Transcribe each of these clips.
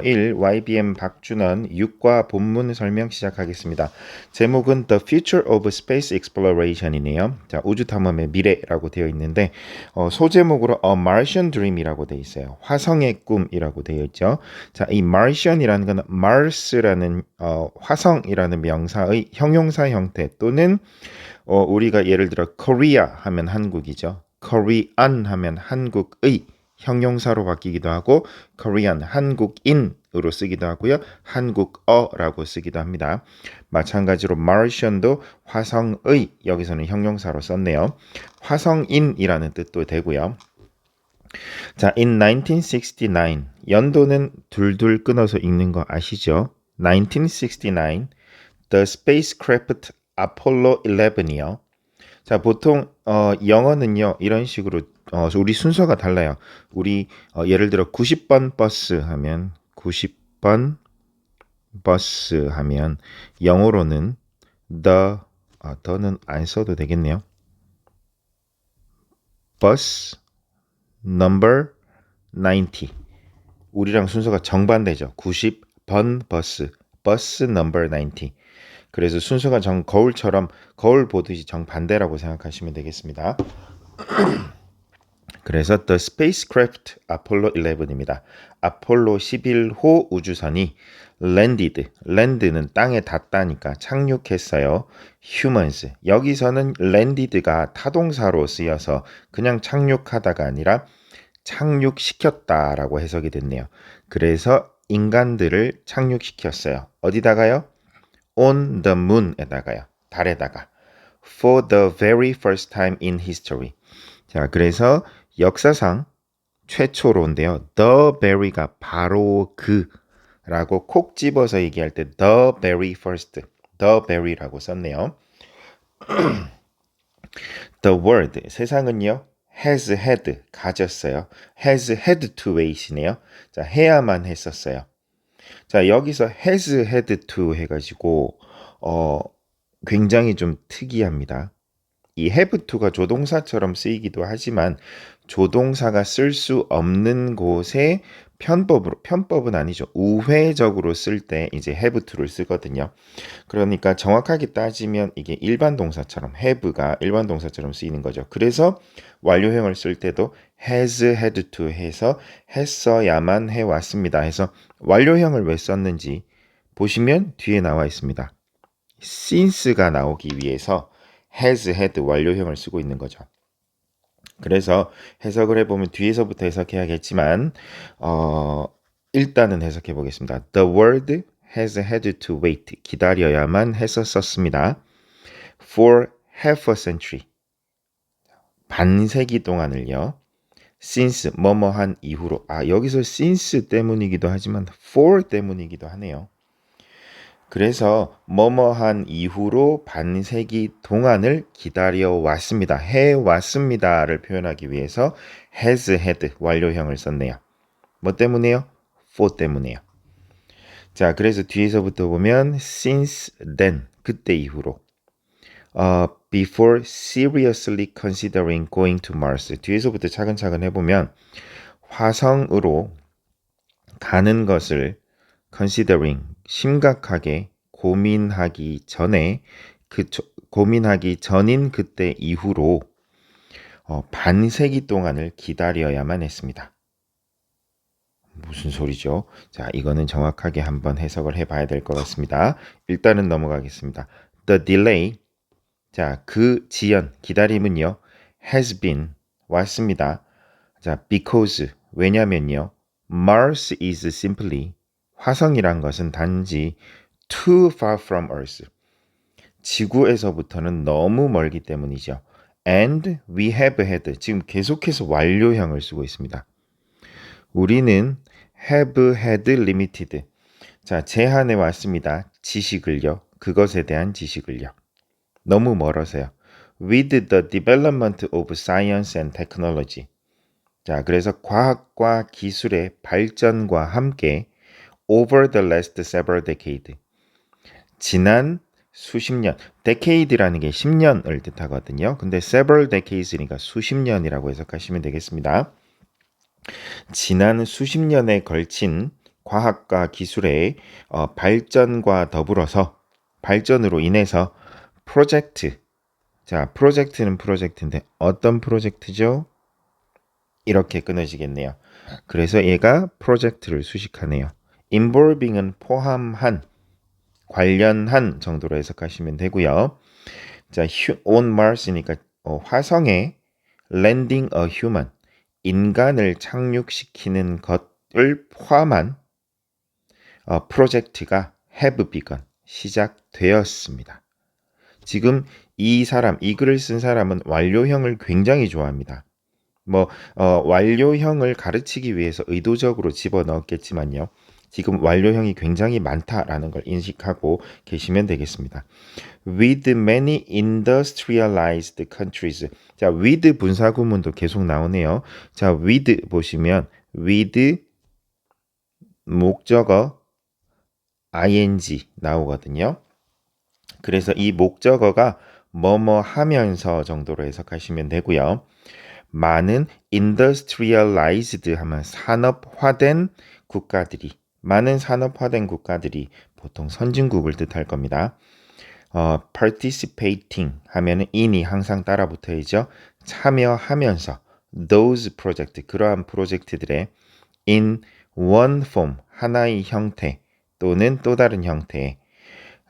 1 YBM 박준원 6과 본문 설명 시작하겠습니다. 제목은 The Future of Space Exploration이네요. 자, 우주 탐험의 미래라고 되어 있는데 소제목으로 A Martian Dream이라고 되어 있어요. 화성의 꿈이라고 되어 있죠. 자, 이 Martian이라는 건 Mars라는 화성이라는 명사의 형용사 형태 또는 우리가 예를 들어 Korea 하면 한국이죠. Korean 하면 한국의 형용사로 바뀌기도 하고 Korean 한국인으로 쓰기도 하고요. 한국어라고 쓰기도 합니다. 마찬가지로 Martian도 화성의 여기서는 형용사로 썼네요. 화성인이라는 뜻도 되고요. 자, in 1969 연도는 둘둘 끊어서 읽는 거 아시죠? 1969 The spacecraft Apollo 11이요. 자, 보통 영어는요 이런 식으로 우리 순서가 달라요. 우리 예를 들어 90번 버스 하면 90번 버스 하면 영어로는 the는 안 써도 되겠네요. bus number 90. 우리랑 순서가 정반대죠. 90번 버스 number 90. 그래서 순서가 거울처럼 거울 보듯이 정반대라고 생각하시면 되겠습니다. 그래서 The Spacecraft Apollo 11입니다. 아폴로 11호 우주선이 land는 땅에 닿다니까 착륙했어요. humans. 여기서는 landed가 타동사로 쓰여서 그냥 착륙하다가 아니라 착륙시켰다라고 해석이 됐네요. 그래서 인간들을 착륙시켰어요. 어디다가요? On the moon에다가요. 달에다가. For the very first time in history. 자, 그래서 역사상 최초로인데요. The very가 바로 그라고 콕 집어서 얘기할 때 the very first, the very라고 썼네요. The world, 세상은요. has had, 가졌어요. has had to wait이네요. 자, 해야만 했었어요. 자, 여기서 has had to 해가지고 굉장히 좀 특이합니다. 이 have to가 조동사처럼 쓰이기도 하지만 조동사가 쓸 수 없는 곳에 편법은 아니죠. 우회적으로 쓸 때 이제 have to를 쓰거든요. 그러니까 정확하게 따지면 이게 일반 동사처럼 have가 일반 동사처럼 쓰이는 거죠. 그래서 완료형을 쓸 때도 has had to 해서 했어야만 해왔습니다. 해서 완료형을 왜 썼는지 보시면 뒤에 나와 있습니다. since가 나오기 위해서 has had 완료형을 쓰고 있는 거죠. 그래서 해석을 해보면 뒤에서부터 해석해야겠지만 일단은 해석해 보겠습니다. The world has had to wait. 기다려야만 했었습니다. For half a century. 반세기 동안을요. Since 뭐뭐한 이후로. 여기서 since 때문이기도 하지만 for 때문이기도 하네요. 그래서 뭐뭐한 이후로 반세기 동안을 기다려왔습니다. 해왔습니다를 표현하기 위해서 has had 완료형을 썼네요. 뭐 때문에요? for 때문에요. 자, 그래서 뒤에서부터 보면 since then, 그때 이후로 before seriously considering going to Mars. 뒤에서부터 차근차근 해보면 화성으로 가는 것을 considering 심각하게 고민하기 전에 고민하기 전인 그때 이후로 반세기 동안을 기다려야만 했습니다. 무슨 소리죠? 자, 이거는 정확하게 한번 해석을 해봐야 될 것 같습니다. 일단은 넘어가겠습니다. The delay, 자, 그 지연, 기다림은요, has been, 왔습니다. 자, because, 왜냐면요, Mars is simply, 화성이란 것은 단지 too far from Earth, 지구에서부터는 너무 멀기 때문이죠. And we have had, 지금 계속해서 완료형을 쓰고 있습니다. 우리는 have had limited, 자, 제한해 왔습니다. 지식을요. 그것에 대한 지식을요. 너무 멀어서요. With the development of science and technology. 자, 그래서 과학과 기술의 발전과 함께 over the last several decades. 지난 수십 년. decade라는 게 10년을 뜻하거든요. 근데 several decades니까 수십 년이라고 해석하시면 되겠습니다. 지난 수십 년에 걸친 과학과 기술의 발전과 더불어서 발전으로 인해서 프로젝트. 자, 프로젝트는 프로젝트인데 어떤 프로젝트죠? 이렇게 끊어지겠네요. 그래서 얘가 프로젝트를 수식하네요. involving은 포함한, 관련한 정도로 해석하시면 되고요. 자, on Mars니까 화성에 landing a human, 인간을 착륙시키는 것을 포함한 프로젝트가 have begun, 시작되었습니다. 지금 이 글을 쓴 사람은 완료형을 굉장히 좋아합니다. 완료형을 가르치기 위해서 의도적으로 집어넣었겠지만요. 지금 완료형이 굉장히 많다라는 걸 인식하고 계시면 되겠습니다. With many industrialized countries. 자, with 분사구문도 계속 나오네요. 자, with 보시면 with 목적어 ing 나오거든요. 그래서 이 목적어가 뭐뭐 하면서 정도로 해석하시면 되고요. 많은 industrialized 하면 산업화된 국가들이, 많은 산업화된 국가들이 보통 선진국을 뜻할 겁니다. participating 하면은 in이 항상 따라 붙어야죠. 참여하면서 those project, 그러한 프로젝트들의 in one form, 하나의 형태 또는 또 다른 형태의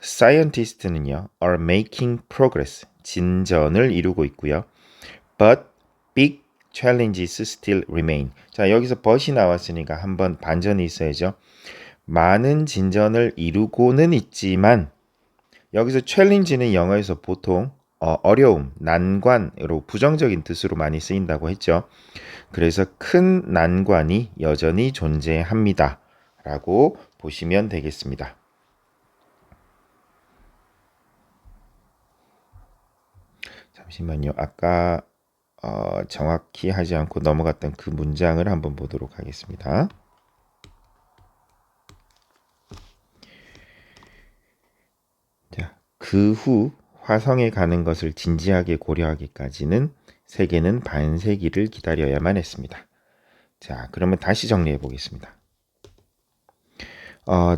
scientist는요 are making progress, 진전을 이루고 있고요. but big challenges still remain. 자, 여기서 but이 나왔으니까 한번 반전이 있어야죠. 많은 진전을 이루고는 있지만, 여기서 challenge는 영어에서 보통 어려움, 난관으로 부정적인 뜻으로 많이 쓰인다고 했죠. 그래서 큰 난관이 여전히 존재합니다. 라고 보시면 되겠습니다. 잠시만요. 아까 정확히 하지 않고 넘어갔던 그 문장을 한번 보도록 하겠습니다. 자, 그 후 화성에 가는 것을 진지하게 고려하기까지는 세계는 반세기를 기다려야만 했습니다. 자, 그러면 다시 정리해 보겠습니다.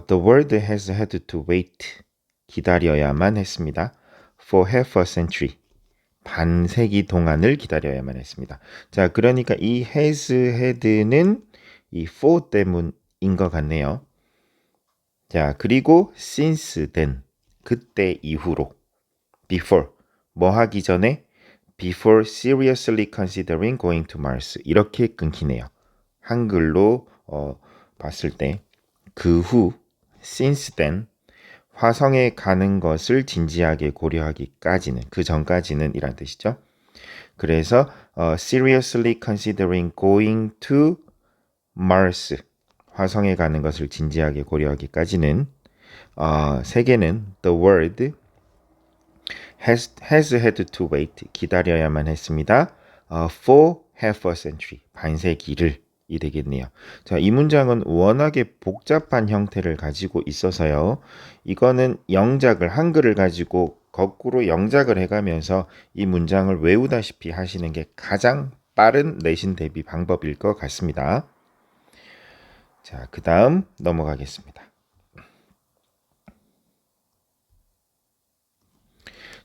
The world has had to wait. 기다려야만 했습니다. For half a century. 반세기 동안을 기다려야만 했습니다. 자, 그러니까 이 has had는 이 for 때문인 것 같네요. 자, 그리고 since then, 그때 이후로, before, 뭐 하기 전에, before seriously considering going to Mars, 이렇게 끊기네요. 한글로 봤을 때 그 후, since then, 화성에 가는 것을 진지하게 고려하기까지는, 그 전까지는 이란 뜻이죠. 그래서 seriously considering going to Mars, 화성에 가는 것을 진지하게 고려하기까지는 세계는 the world has had to wait, 기다려야만 했습니다. For half a century, 반세기를 이 되겠네요. 자, 이 문장은 워낙에 복잡한 형태를 가지고 있어서요. 이거는 영작을, 한글을 가지고 거꾸로 영작을 해가면서 이 문장을 외우다시피 하시는 게 가장 빠른 내신 대비 방법일 것 같습니다. 자, 그 다음 넘어가겠습니다.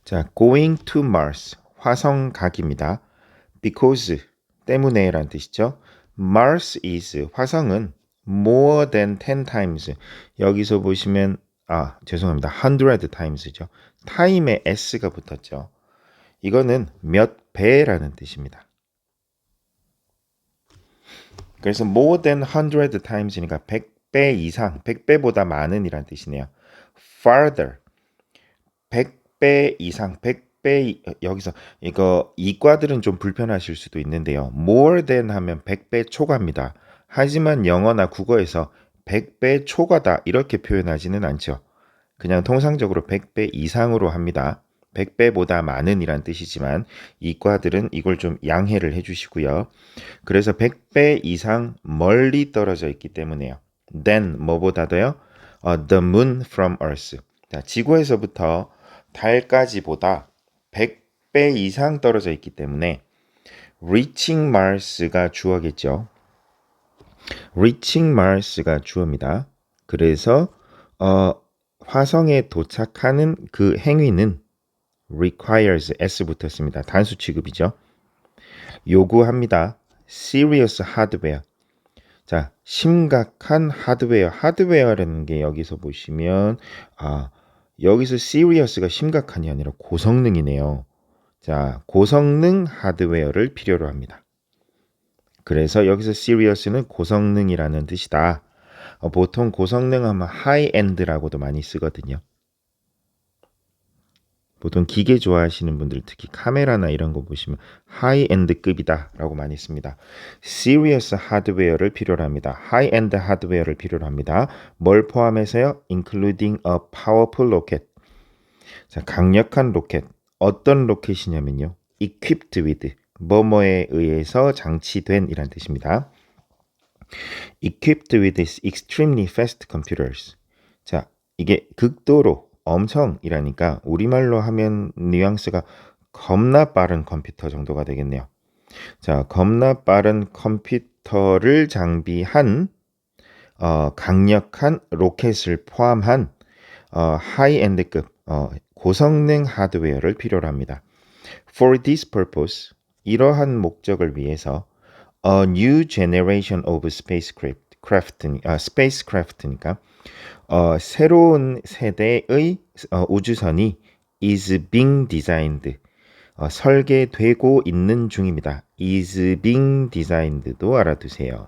자, going to Mars, 화성 가기입니다. because, 때문에 라는 뜻이죠. Mars is, 화성은 more than 10 times. 여기서 보시면 죄송합니다. 100 times죠. time에 s가 붙었죠. 이거는 몇 배라는 뜻입니다. 그래서 more than 100 times니까 100배 이상, 100배보다 많은 이란 뜻이네요. farther, 100배 이상, 100배, 여기서 이거 이과들은 좀 불편하실 수도 있는데요. more than 하면 100배 초과입니다. 하지만 영어나 국어에서 100배 초과다 이렇게 표현하지는 않죠. 그냥 통상적으로 100배 이상으로 합니다. 100배보다 많은 이란 뜻이지만 이과들은 이걸 좀 양해를 해주시고요. 그래서 100배 이상 멀리 떨어져 있기 때문에요. then 뭐보다도요? The moon from Earth. 자, 지구에서부터 달까지보다 100배 이상 떨어져 있기 때문에 reaching Mars가 주어겠죠. reaching Mars가 주어입니다. 그래서 화성에 도착하는 그 행위는 requires s 붙었습니다. 단수 취급이죠. 요구합니다. serious hardware. 자, 심각한 하드웨어. 하드웨어라는 게 여기서 보시면 여기서 serious가 심각한이 아니라 고성능이네요. 자, 고성능 하드웨어를 필요로 합니다. 그래서 여기서 serious는 고성능이라는 뜻이다. 보통 고성능하면 high-end라고도 많이 쓰거든요. 보통 기계 좋아하시는 분들 특히 카메라나 이런 거 보시면 하이엔드급이다 라고 많이 씁니다. serious 하드웨어를 필요로 합니다. 하이엔드 하드웨어를 필요로 합니다. 뭘 포함해서요? including a powerful rocket. 자, 강력한 로켓. 어떤 로켓이냐면요. equipped with 뭐뭐에 의해서 장치된 이란 뜻입니다. equipped with extremely fast computers. 자, 이게 극도로 엄청이라니까 우리말로 하면 뉘앙스가 겁나 빠른 컴퓨터 정도가 되겠네요. 자, 겁나 빠른 컴퓨터를 장비한 강력한 로켓을 포함한 하이엔드급 고성능 하드웨어를 필요로 합니다. For this purpose, 이러한 목적을 위해서 a new generation of spacecraft니까 새로운 세대의 우주선이 is being designed. 설계되고 있는 중입니다. is being designed도 알아두세요.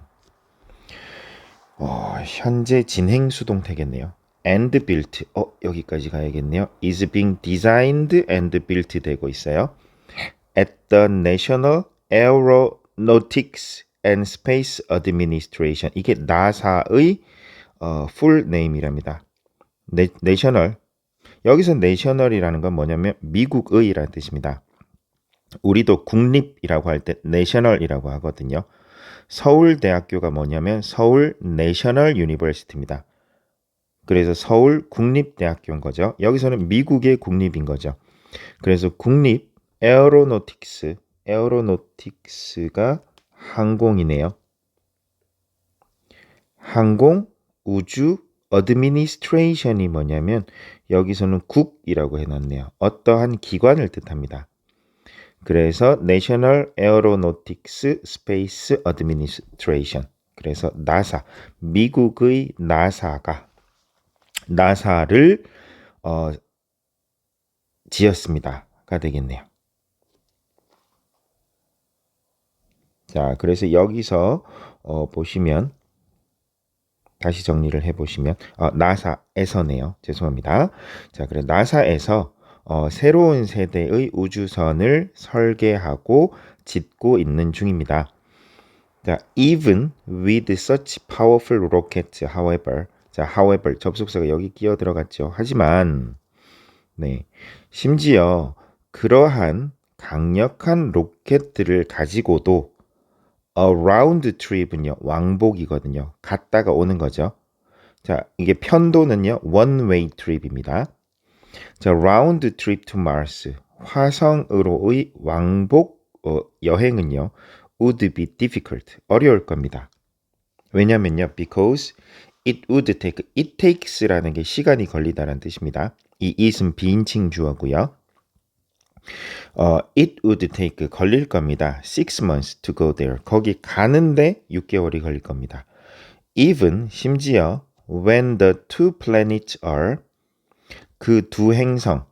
현재 진행 수동태겠네요. and built. 여기까지 가야겠네요. is being designed and built 되고 있어요. at the National Aeronautics and Space Administration. 이게 나사의 full name이랍니다. 내셔널. 여기서 내셔널이라는 건 뭐냐면 미국의라는 뜻입니다. 우리도 국립이라고 할 때 내셔널이라고 하거든요. 서울대학교가 뭐냐면 서울 내셔널 유니버시티입니다. 그래서 서울 국립대학교인 거죠. 여기서는 미국의 국립인 거죠. 그래서 국립 에어로노틱스가 항공이네요. 항공 우주 어드미니스트레이션이 뭐냐면 여기서는 국이라고 해놨네요. 어떠한 기관을 뜻합니다. 그래서 National Aeronautics Space Administration. 그래서 나사, 미국의 나사를 지었습니다가 되겠네요. 자, 그래서 여기서 보시면 다시 정리를 해보시면 나사에서네요. 죄송합니다. 자, 그래 나사에서 새로운 세대의 우주선을 설계하고 짓고 있는 중입니다. 자, even with such powerful rockets, however, however 접속사가 여기 끼어 들어갔죠. 하지만, 네, 심지어 그러한 강력한 로켓들을 가지고도 around trip은요 왕복이거든요. 갔다가 오는 거죠. 자, 이게 편도는요 one way trip입니다. 자, round trip to Mars 화성으로의 왕복 여행은요 would be difficult 어려울 겁니다. 왜냐면요 because it would take it takes라는 게 시간이 걸리다라는 뜻입니다. 이 it은 비인칭 주어고요. it would take 걸릴 겁니다. 6 months to go there. 거기 가는데 6개월이 걸릴 겁니다. Even 심지어 when the two planets are 그 두 행성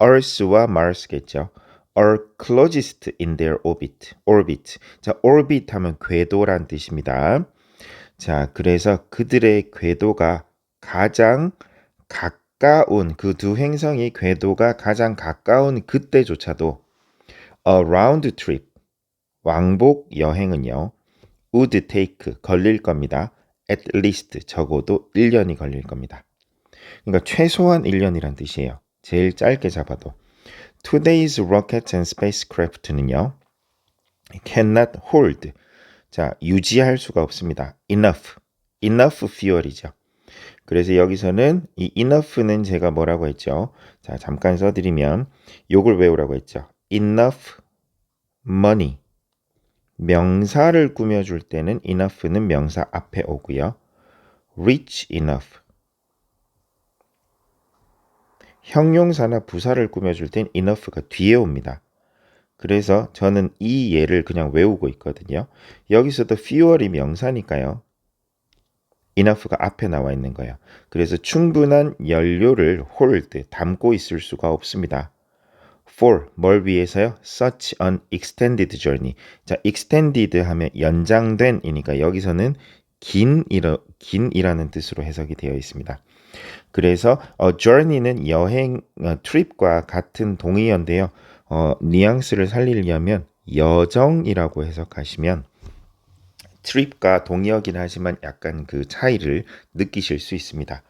Earth와 Mars겠죠. are closest in their orbit. 자, orbit 하면 궤도란 뜻입니다. 자, 그래서 그들의 궤도가 가장 가까운 그 두 행성의 궤도가 가장 가까운 그때조차도 a round trip 왕복 여행은요 would take 걸릴 겁니다. at least 적어도 1년이 걸릴 겁니다. 그러니까 최소한 1년이란 뜻이에요. 제일 짧게 잡아도 Today's rockets and spacecraft는요 cannot hold 자 유지할 수가 없습니다. enough fuel이죠. 그래서 여기서는 이 enough는 제가 뭐라고 했죠? 자, 잠깐 써드리면 요걸 외우라고 했죠. enough money. 명사를 꾸며줄 때는 enough는 명사 앞에 오고요. rich enough. 형용사나 부사를 꾸며줄 땐 enough가 뒤에 옵니다. 그래서 저는 이 예를 그냥 외우고 있거든요. 여기서도 fuel이 명사니까요. enough가 앞에 나와 있는 거예요. 그래서 충분한 연료를 hold, 담고 있을 수가 없습니다. for, 뭘 위해서요? Such an extended journey. 자, extended 하면 연장된 이니까 여기서는 긴이라는 뜻으로 해석이 되어 있습니다. 그래서 journey는 여행, trip과 같은 동의어인데요. 뉘앙스를 살리려면 여정이라고 해석하시면 trip과 동의어긴 하지만 약간 그 차이를 느끼실 수 있습니다.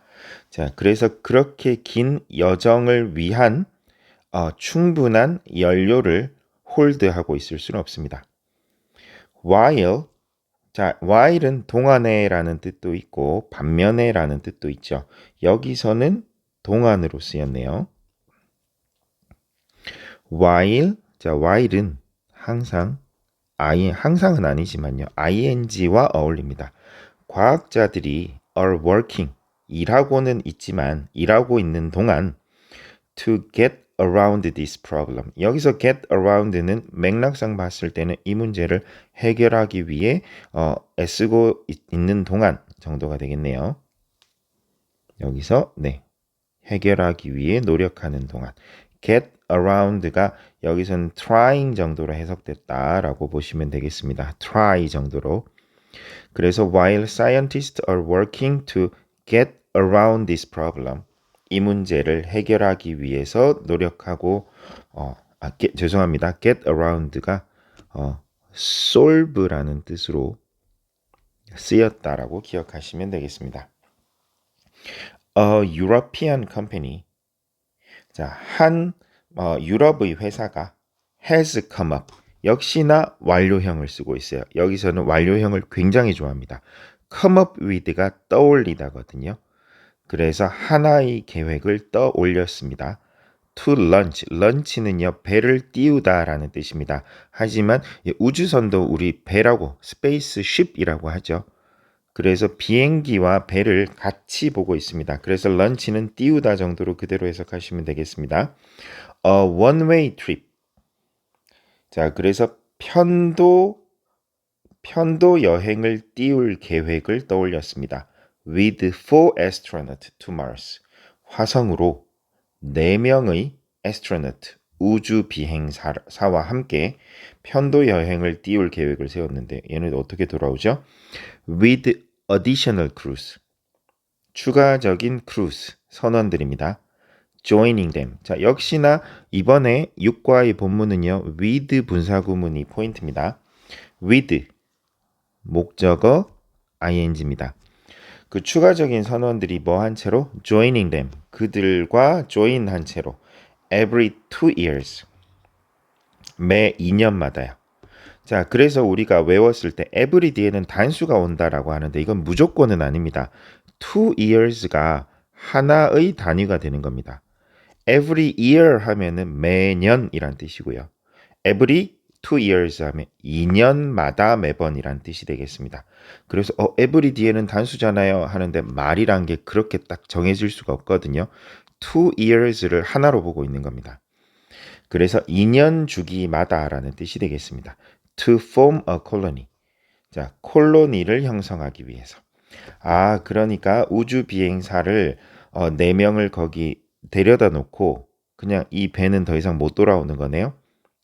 자, 그래서 그렇게 긴 여정을 위한 충분한 연료를 홀드하고 있을 수는 없습니다. while, 자, while은 동안에라는 뜻도 있고 반면에라는 뜻도 있죠. 여기서는 동안으로 쓰였네요. while, 자, while은 항상은 아니지만요. ing와 어울립니다. 과학자들이 are working, 일하고는 있지만 일하고 있는 동안 to get around this problem. 여기서 get around는 맥락상 봤을 때는 이 문제를 해결하기 위해 애쓰고 있는 동안 정도가 되겠네요. 여기서 해결하기 위해 노력하는 동안 get around가 여기서는 trying 정도로 해석됐다라고 보시면 되겠습니다. try 정도로. 그래서 while scientists are working to get around this problem, 이 문제를 해결하기 위해서 노력하고 죄송합니다. get around가 solve라는 뜻으로 쓰였다라고 기억하시면 되겠습니다. A European company, 자, 한 유럽의 회사가 has come up, 역시나 완료형을 쓰고 있어요. 여기서는 완료형을 굉장히 좋아합니다. come up with가 떠올리다거든요. 그래서 하나의 계획을 떠올렸습니다. to launch, launch는요 배를 띄우다라는 뜻입니다. 하지만 우주선도 우리 배라고 spaceship이라고 하죠. 그래서 비행기와 배를 같이 보고 있습니다. 그래서 launch는 띄우다 정도로 그대로 해석하시면 되겠습니다. A one-way trip. 자, 그래서 편도 여행을 띄울 계획을 떠올렸습니다. With 4 astronauts to Mars. 화성으로 4명의 astronaut, 우주 비행사와 함께 편도 여행을 띄울 계획을 세웠는데 얘는 어떻게 돌아오죠? With additional crews. 추가적인 cruise, 선원들입니다. joining them. 자, 역시나 이번에 6과의 본문은요. with 분사구문이 포인트입니다. with 목적어 ing입니다. 그 추가적인 선원들이 뭐 한 채로 joining them, 그들과 join 한 채로 every 2 years, 매 2년마다요. 자, 그래서 우리가 외웠을 때 every 뒤에는 단수가 온다라고 하는데 이건 무조건은 아닙니다. 2 years가 하나의 단위가 되는 겁니다. every year 하면은 매년이란 뜻이고요. every 2 years 하면 2년마다 매번이란 뜻이 되겠습니다. 그래서 every 뒤에는 단수잖아요 하는데 말이란 게 그렇게 딱 정해질 수가 없거든요. 2 years를 하나로 보고 있는 겁니다. 그래서 2년 주기마다라는 뜻이 되겠습니다. To form a colony. 자, 콜로니를 형성하기 위해서. 그러니까 우주 비행사를 4명을 거기 데려다 놓고 그냥 이 배는 더 이상 못 돌아오는 거네요.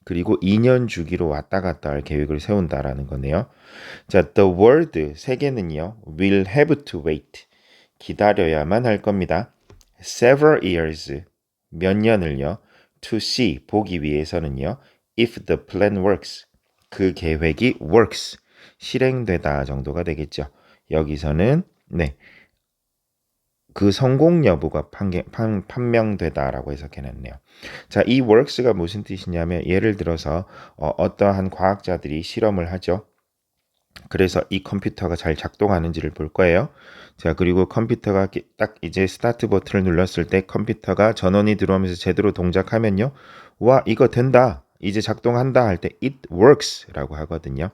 그리고 2년 주기로 왔다 갔다 할 계획을 세운다라는 거네요. 자, the world, 세계는요, will have to wait. 기다려야만 할 겁니다. several years, 몇 년을요, to see, 보기 위해서는요, if the plan works, 그 계획이 works, 실행되다 정도가 되겠죠. 여기서는 그 성공 여부가 판명되다라고 해석해놨네요. 자, 이 works가 무슨 뜻이냐면 예를 들어서 어떠한 과학자들이 실험을 하죠. 그래서 이 컴퓨터가 잘 작동하는지를 볼 거예요. 자, 그리고 컴퓨터가 딱 이제 스타트 버튼을 눌렀을 때 컴퓨터가 전원이 들어오면서 제대로 동작하면요. 와, 이거 된다. 이제 작동한다 할 때 it works 라고 하거든요.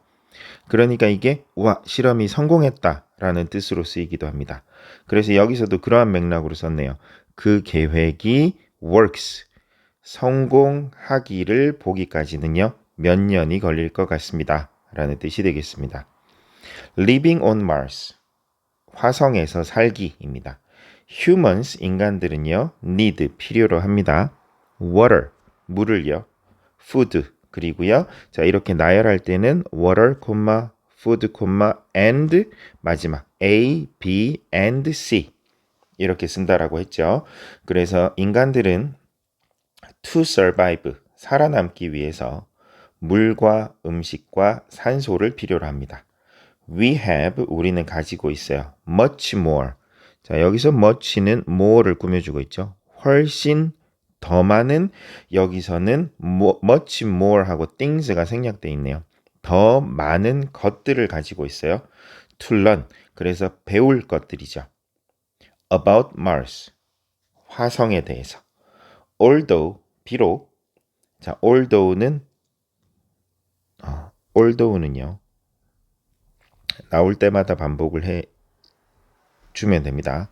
그러니까 이게 와, 실험이 성공했다라는 뜻으로 쓰이기도 합니다. 그래서 여기서도 그러한 맥락으로 썼네요. 그 계획이 works, 성공하기를 보기까지는요, 몇 년이 걸릴 것 같습니다. 라는 뜻이 되겠습니다. Living on Mars, 화성에서 살기입니다. Humans, 인간들은요, need, 필요로 합니다. Water, 물을요. Food, 그리고요. 자, 이렇게 나열할 때는 water, food, and 마지막 A, B, and C 이렇게 쓴다라고 했죠. 그래서 인간들은 to survive, 살아남기 위해서 물과 음식과 산소를 필요로 합니다. We have, 우리는 가지고 있어요. Much more. 자, 여기서 much는 more를 꾸며주고 있죠. 훨씬 더 많은, 여기서는 much more 하고 things가 생략되어 있네요. 더 많은 것들을 가지고 있어요. To learn. 그래서 배울 것들이죠. About Mars. 화성에 대해서. Although, 비록. 자, although는요. 나올 때마다 반복을 해 주면 됩니다.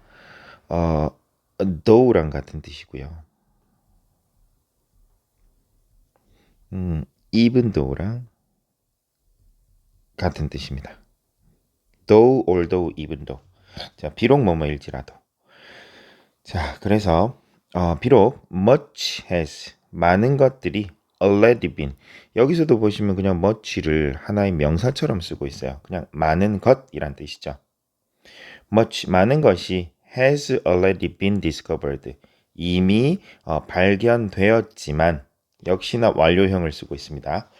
though랑 같은 뜻이고요. even though랑 같은 뜻입니다. though, although, even though. 자, 비록 뭐뭐일지라도. 자, 그래서 비록 much has, 많은 것들이 already been. 여기서도 보시면 그냥 much를 하나의 명사처럼 쓰고 있어요. 그냥 많은 것이란 뜻이죠. much, 많은 것이 has already been discovered. 이미 발견되었지만 역시나 완료형을 쓰고 있습니다.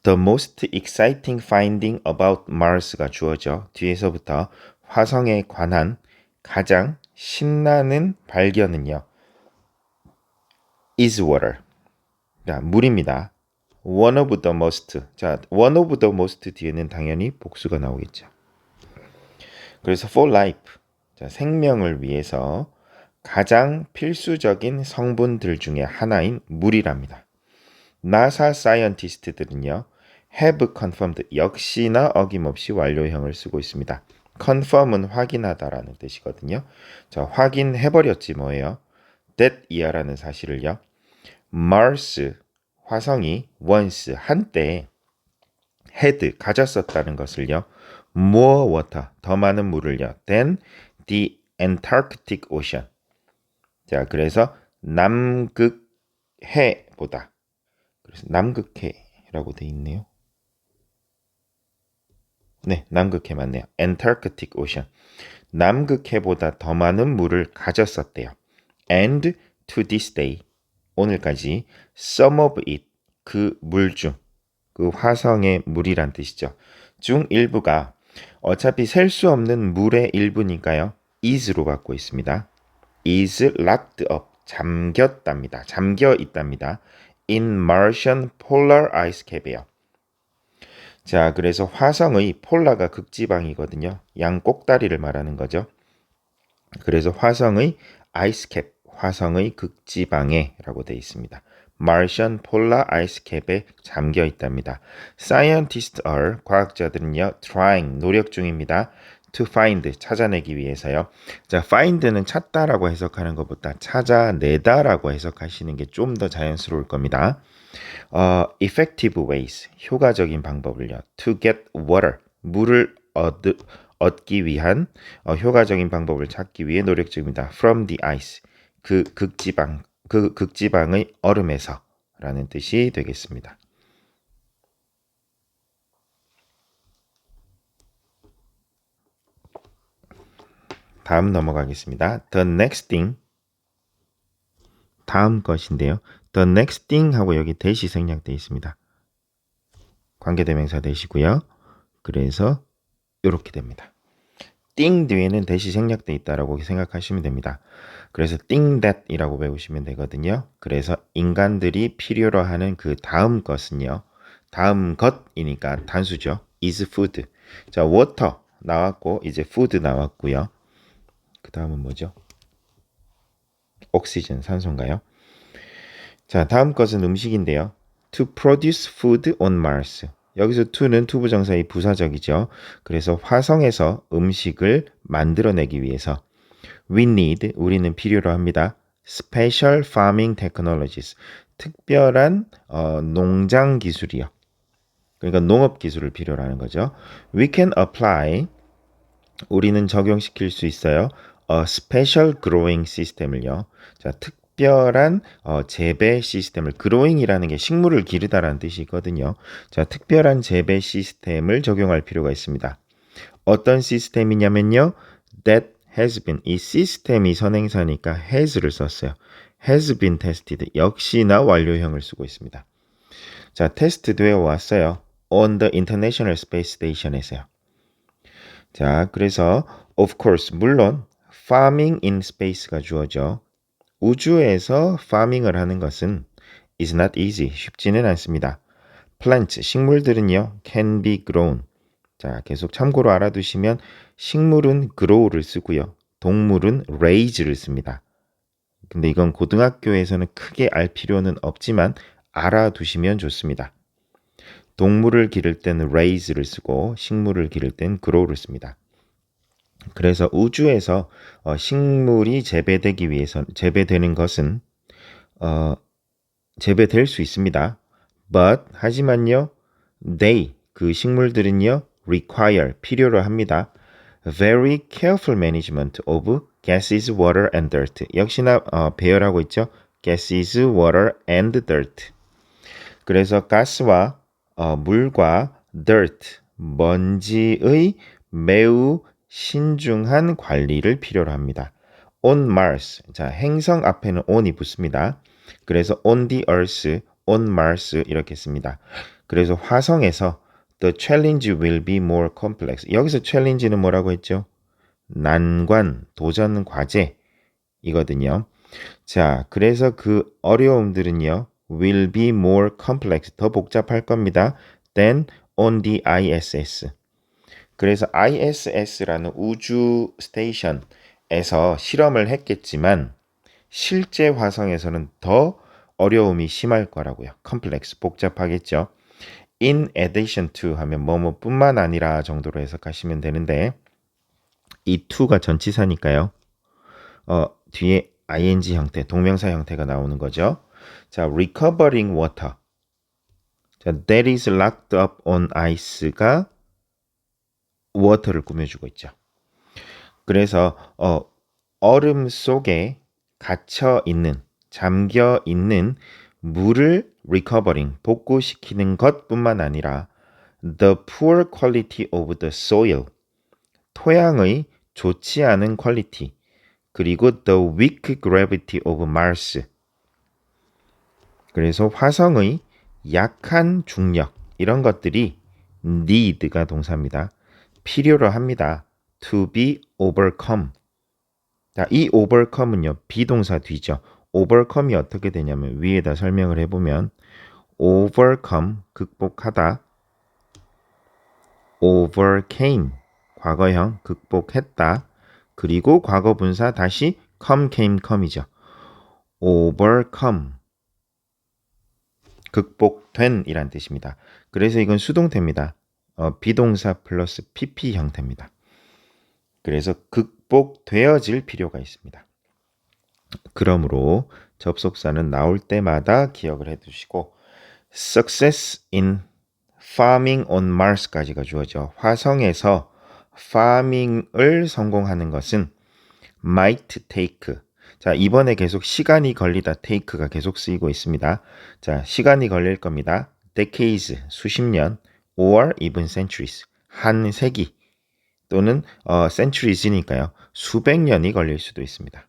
The most exciting finding about Mars가 주어져 뒤에서부터 화성에 관한 가장 신나는 발견은요. is water. 자, 물입니다. One of the most. 자, one of the most 뒤에는 당연히 복수가 나오겠죠. 그래서 for life. 자, 생명을 위해서 가장 필수적인 성분들 중에 하나인 물이랍니다. 나사 사이언티스트들은요. have confirmed 역시나 어김없이 완료형을 쓰고 있습니다. confirm은 확인하다라는 뜻이거든요. 자, 확인해버렸지 뭐예요. that 이하라는 사실을요. Mars, 화성이 once, 한때 had, 가졌었다는 것을요. more water, 더 많은 물을요. than the Antarctic Ocean. 자, 그래서 남극해보다. 그래서 남극해라고 돼 있네요. 네, 남극해 맞네요. Antarctic Ocean. 남극해보다 더 많은 물을 가졌었대요. And to this day, 오늘까지 some of it, 그 물 중, 그 화성의 물이란 뜻이죠. 중 일부가 어차피 셀 수 없는 물의 일부니까요. is로 받고 있습니다. is locked up, 잠겼답니다. 잠겨 있답니다. in Martian polar ice cap이에요. 자, 그래서 화성의 폴라가 극지방이거든요. 양 꼭다리를 말하는 거죠. 그래서 화성의 아이스캡, 화성의 극지방에라고 되어 있습니다. Martian polar ice cap에 잠겨 있답니다. Scientists are, 과학자들은요, trying, 노력 중입니다. to find, 찾아내기 위해서요. 자, find는 찾다라고 해석하는 것보다 찾아내다라고 해석하시는 게 좀 더 자연스러울 겁니다. effective ways, 효과적인 방법을요. to get water, 물을 얻기 위한 효과적인 방법을 찾기 위해 노력 중입니다. from the ice, 그 극지방의 얼음에서 라는 뜻이 되겠습니다. 다음 넘어가겠습니다. The next thing, 다음 것인데요. The next thing 하고 여기 대시 생략되어 있습니다. 관계대명사 대시고요. 그래서 이렇게 됩니다. thing 뒤에는 대시 생략되어 있다라고 생각하시면 됩니다. 그래서 thing that이라고 배우시면 되거든요. 그래서 인간들이 필요로 하는 그 다음 것은요. 다음 것이니까 단수죠. is food. 자, water 나왔고 이제 food 나왔고요. 그 다음은 뭐죠? 옥시전, 산소인가요? 자, 다음 것은 음식인데요. To produce food on Mars. 여기서 to는 투부정사의 부사적이죠. 그래서 화성에서 음식을 만들어내기 위해서 we need, 우리는 필요로 합니다. Special farming technologies, 특별한 농장 기술이요. 그러니까 농업 기술을 필요로 하는 거죠. We can apply, 우리는 적용시킬 수 있어요. A special growing system을요. 자, 특별한 재배 시스템을, growing이라는 게 식물을 기르다라는 뜻이 있거든요. 자, 특별한 재배 시스템을 적용할 필요가 있습니다. 어떤 시스템이냐면요. That has been, 이 시스템이 선행사니까 has를 썼어요. has been tested, 역시나 완료형을 쓰고 있습니다. 자, 테스트 되어 왔어요. On the International Space Station에서요. 자, 그래서 of course, 물론 farming in space가 주어져. 우주에서 farming을 하는 것은 is not easy, 쉽지는 않습니다. Plants, 식물들은요, can be grown. 자, 계속 참고로 알아두시면 식물은 grow를 쓰고요. 동물은 raise를 씁니다. 근데 이건 고등학교에서는 크게 알 필요는 없지만 알아두시면 좋습니다. 동물을 기를 때는 raise를 쓰고 식물을 기를 때는 grow를 씁니다. 그래서 우주에서 식물이 재배되기 위해서 재배되는 것은 재배될 수 있습니다. But 하지만요, they 그 식물들은요 require 필요로 합니다. Very careful management of gases, water and dirt. 역시나 배열하고 있죠. gases, water and dirt. 그래서 가스와 물과 dirt, 먼지의 매우 신중한 관리를 필요로 합니다. On Mars, 자 행성 앞에는 on이 붙습니다. 그래서 on the Earth, on Mars 이렇게 씁니다. 그래서 화성에서 the challenge will be more complex. 여기서 challenge는 뭐라고 했죠? 난관, 도전, 과제 이거든요. 자, 그래서 그 어려움들은요, will be more complex, 더 복잡할 겁니다. than on the ISS. 그래서 ISS라는 우주 스테이션에서 실험을 했겠지만 실제 화성에서는 더 어려움이 심할 거라고요. complex, 복잡하겠죠. in addition to 하면 뭐뭐뿐만 아니라 정도로 해석하시면 되는데 이 to가 전치사니까요. 뒤에 ing 형태, 동명사 형태가 나오는 거죠. 자, recovering water. 자, that is locked up on ice가 water를 꾸며주고 있죠. 그래서 얼음 속에 갇혀 있는, 잠겨 있는 물을 recovering, 복구시키는 것뿐만 아니라 the poor quality of the soil, 토양의 좋지 않은 퀄리티, 그리고 the weak gravity of Mars. 그래서 화성의 약한 중력, 이런 것들이 need가 동사입니다. 필요로 합니다. to be overcome. 자, 이 overcome은요, 비동사 뒤죠. overcome이 어떻게 되냐면 위에다 설명을 해보면 overcome, 극복하다. overcame, 과거형, 극복했다. 그리고 과거분사 다시 come, came, come이죠. overcome, 극복된 이란 뜻입니다. 그래서 이건 수동태입니다. 비동사 플러스 pp 형태입니다. 그래서 극복되어질 필요가 있습니다. 그러므로 접속사는 나올 때마다 기억을 해두시고 success in farming on Mars까지가 주어져. 화성에서 farming을 성공하는 것은 might take. 자, 이번에 계속 시간이 걸리다 take가 계속 쓰이고 있습니다. 자, 시간이 걸릴 겁니다. decades, 수십 년, or even centuries, 한 세기 또는 centuries니까요. 수백 년이 걸릴 수도 있습니다.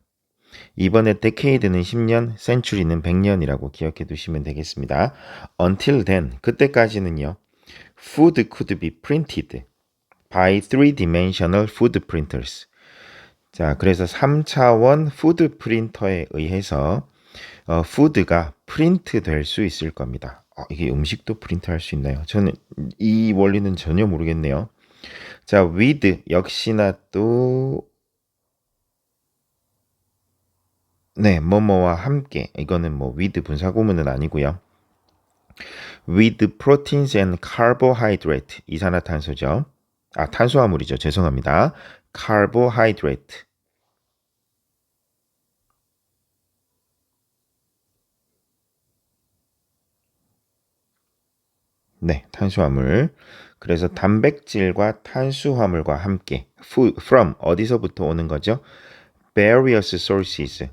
이번에 decade는 10년, century는 100년이라고 기억해 두시면 되겠습니다. Until then, 그때까지는요. Food could be printed by three-dimensional food printers. 자, 그래서 3차원 푸드 프린터에 의해서 푸드가 프린트 될 수 있을 겁니다. 이게 음식도 프린트 할 수 있나요? 저는 이 원리는 전혀 모르겠네요. 자, with 역시나 또 네, 뭐뭐와 함께. 이거는 뭐 with 분사구문은 아니고요. with proteins and carbohydrate. 이산화탄소죠. 탄수화물이죠. 죄송합니다. carbohydrate. 네, 탄수화물. 그래서 단백질과 탄수화물과 함께 from 어디서부터 오는 거죠? various sources.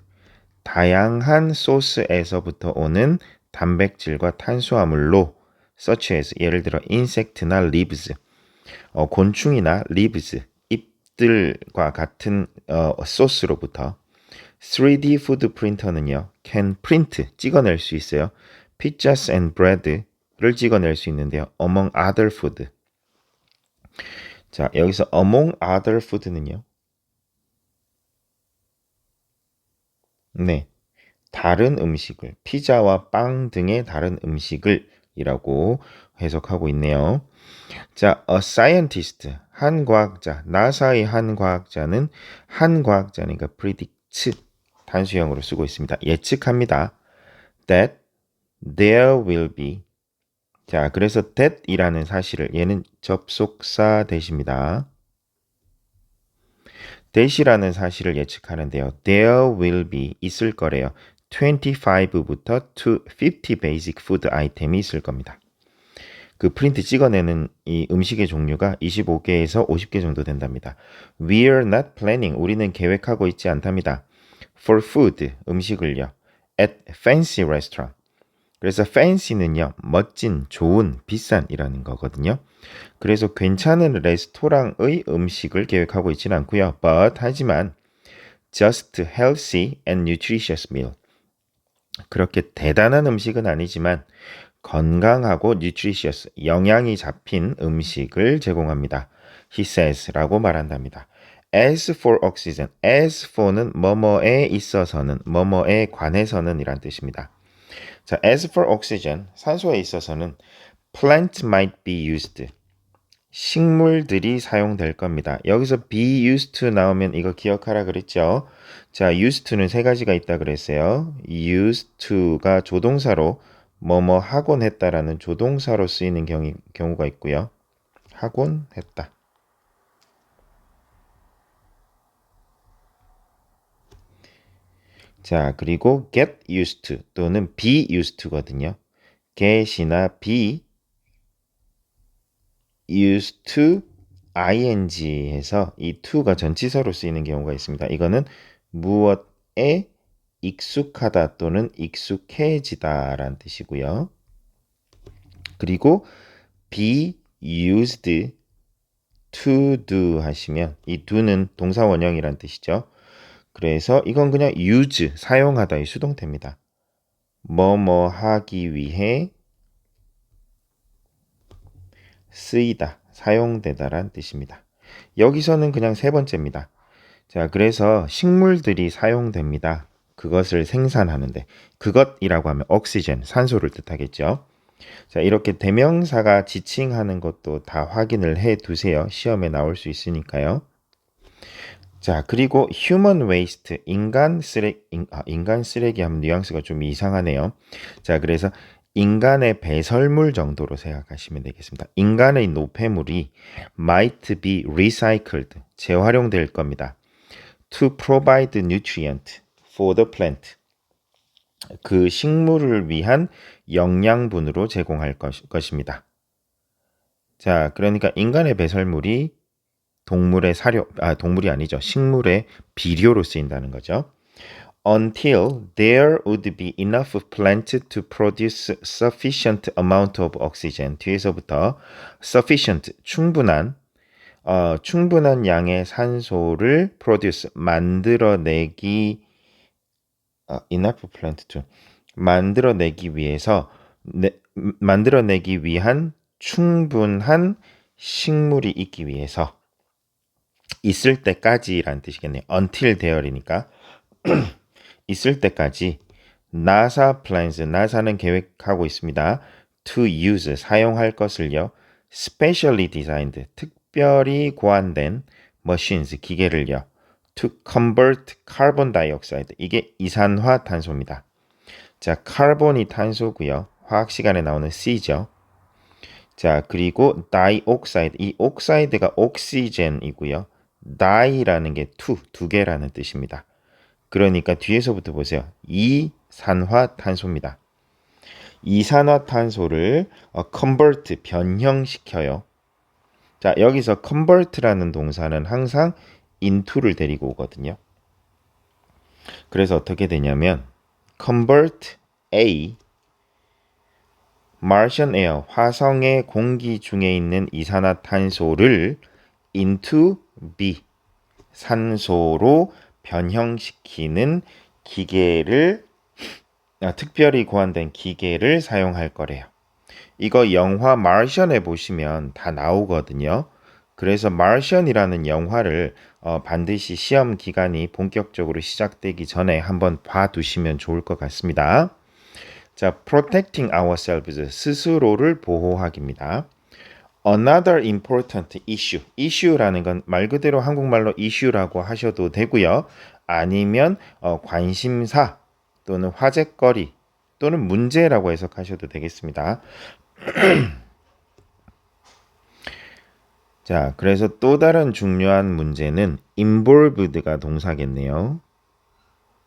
다양한 소스에서부터 오는 단백질과 탄수화물로 such as 예를 들어 insect나 leaves, 곤충이나 leaves, 잎들과 같은 소스로부터 3D 푸드 프린터는요, can print, 찍어낼 수 있어요. pizzas and bread를 찍어낼 수 있는데요. among other food. 자, 여기서 among other food는요. 네. 다른 음식을, 피자와 빵 등의 다른 음식을 이라고 해석하고 있네요. 자, a scientist, 한 과학자, 나사의 한 과학자는 한 과학자니까 predicts, 단수형으로 쓰고 있습니다. 예측합니다. that there will be. 자, 그래서 that이라는 사실을, 얘는 접속사 대시입니다. that이라는 사실을 예측하는데요. there will be, 있을 거래요. 25부터 50 basic food 아이템이 있을 겁니다. 그 프린트 찍어내는 이 음식의 종류가 25개에서 50개 정도 된답니다. We're not planning. 우리는 계획하고 있지 않답니다. For food. 음식을요. At fancy restaurant. 그래서 fancy는요. 멋진, 좋은, 비싼이라는 거거든요. 그래서 괜찮은 레스토랑의 음식을 계획하고 있지는 않고요. But 하지만 just healthy and nutritious meal. 그렇게 대단한 음식은 아니지만 건강하고 nutritious, 영양이 잡힌 음식을 제공합니다. He says 라고 말한답니다. As for oxygen, as for는 뭐뭐에 있어서는, 뭐뭐에 관해서는 이란 뜻입니다. 자, as for oxygen, 산소에 있어서는 plant might be used. 식물들이 사용될 겁니다. 여기서 be used to 나오면 이거 기억하라 그랬죠? 자, used to는 세 가지가 있다 그랬어요. used to가 조동사로 뭐뭐 하곤 했다라는 조동사로 쓰이는 경우가 있고요. 하곤 했다. 자, 그리고 get used to 또는 be used to거든요. get이나 be used to ing 해서 이 to가 전치사로 쓰이는 경우가 있습니다. 이거는 무엇에 익숙하다 또는 익숙해지다라는 뜻이고요. 그리고 be used to do 하시면 이 do는 동사 원형이란 뜻이죠. 그래서 이건 그냥 use, 사용하다의 수동태입니다. 뭐뭐 하기 위해 쓰이다, 사용되다란 뜻입니다. 여기서는 그냥 세 번째입니다. 자, 그래서 식물들이 사용됩니다. 그것을 생산하는데, 그것이라고 하면 옥시젠, 산소를 뜻하겠죠. 자, 이렇게 대명사가 지칭하는 것도 다 확인을 해 두세요. 시험에 나올 수 있으니까요. 자, 그리고 human waste, 인간 쓰레기 하면 뉘앙스가 좀 이상하네요. 자, 그래서 인간의 배설물 정도로 생각하시면 되겠습니다. 인간의 노폐물이 might be recycled, 재활용될 겁니다. To provide nutrient for the plant. 그 식물을 위한 영양분으로 제공할 것입니다. 자, 그러니까 인간의 배설물이 동물이 아니죠. 식물의 비료로 쓰인다는 거죠. Until there would be enough plant to produce sufficient amount of oxygen. 뒤에서부터 sufficient, 충분한 양의 산소를 produce, 만들어내기 enough plant to 만들어내기 위한 충분한 식물이 있기 위해서 있을 때까지라는 뜻이겠네요. until there이니까 있을 때까지 NASA plans, 나사는 계획하고 있습니다. to use, 사용할 것을요. specially designed, 특별히 고안된 machines, 기계를요. to convert carbon dioxide, 이게 이산화탄소입니다. 자, 카본이 탄소고요. 화학 시간에 나오는 C죠. 자, 그리고 다이옥사이드. 이 옥사이드가 옥시젠이고요. 다이라는 게 두 개라는 뜻입니다. 그러니까 뒤에서부터 보세요. 이산화탄소입니다. 이산화탄소를 convert, 변형시켜요. 자, 여기서 convert라는 동사는 항상 into를 데리고 오거든요. 그래서 어떻게 되냐면 convert A Martian air, 화성의 공기 중에 있는 이산화탄소를 into B, 산소로 변형시키는 기계를 특별히 고안된 기계를 사용할 거래요. 이거 영화 마르션에 보시면 다 나오거든요. 그래서 마르션이라는 영화를 반드시 시험 기간이 본격적으로 시작되기 전에 한번 봐두시면 좋을 것 같습니다. 자, protecting ourselves, 스스로를 보호하기입니다. Another important issue, issue라는 건 말 그대로 한국말로 issue라고 하셔도 되고요. 아니면 관심사 또는 화제거리 또는 문제라고 해석하셔도 되겠습니다. 자, 그래서 또 다른 중요한 문제는 involved가 동사겠네요.